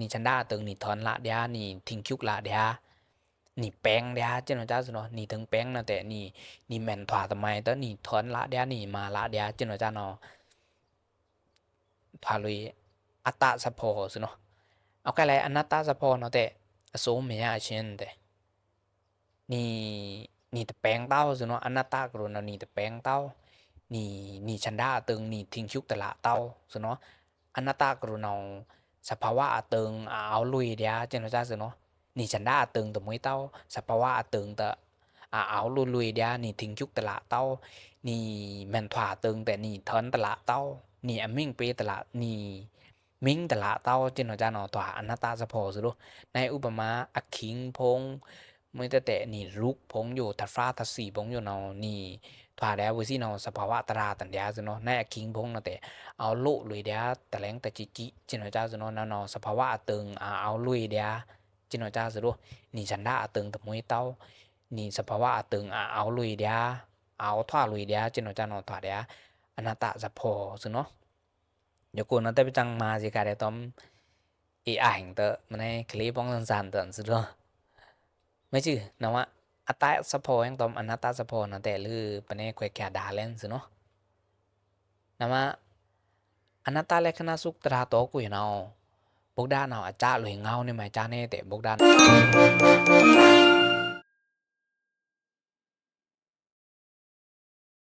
你ฉันได้ตึง你ทอนละเดีย你ทิ้งชุกละเดีย你แป้งเดียเจ้าหน้าจ้าสิเนาะ你ถึงแป้งนะแต่你แมนถวาทำไมแต่你ทอนละเดีย你มาละเดียเจ้าหน้าจ้าเนาะถวาลุยอัตตาสะโพสิเนาะเอาแค่ไรอนัตตาสะโพเนาะแต่โสมยาเช่นแต่你的แป้งเต้าสิเนาะอนัตตากรุณา你的แป้งเต้า你ฉันได้ตึง你ทิ้งชุกตละเต้าสิเนาะอนัตตากรุณาสภาวะตึงเอาลุยเดียเจ้าหน้าจ้าสิเนาะ你ฉันได้ตึงแต่ไม่เต้าสภาวะตึงแต่เอาลุยเดีย你ทิ้งชุกตละเต้า你แมนถวาตึงแต่你ทอนตละเต้า你อมิ่งเปตละ你มิงตละเต้าเจ้าหน้าจ้าเนาะตัวอนัตตาสะโพสิเนาะในอุปมาอักขิงพงไม่แต่นี่ลุกพงอยู่ทัดฟ้าทัดสีพงอยู่เนาะนี่ถวาแล้ววิสิเนาะสภาวะตราตันยาสิเนาะในอักขิงพงเนาะแต่เอาลุลุยเดียแต่แรงแต่จิเจ้าหน้าจ้าสิเนาะเนาะสภาวะตึงเอาลุยเดียเจ้าหน้าจ้าสิเนาะนี่ฉันได้ตึงแต่ไม่เต้านี่สภาวะตึงเอาลุยเดียเอาถวาลุยเดียเจ้าหน้าจ้าเนาะถวาเดียอนัตตาสะโพสิเนาะเดี๋ยวกูนั่นแต่ไปจังมาสิการเดี๋ยวต้อมอีอ่างเตอมันให้คลิปป้องสันๆเตอสิเนาะไม่ชื่อนะว่าอัตตาสะโพยังต้อมอนัตตาสะโพนะแต่ลือปนให้ควยแก่ดาเล่นสิเนาะนะว่าอนัตตาเลขนาสุขตราโตกูเนาะบกด้านเนาะอาจารย์เลยเงาเนี่ยหมายจ้าเนี่ยแต่บกด้าน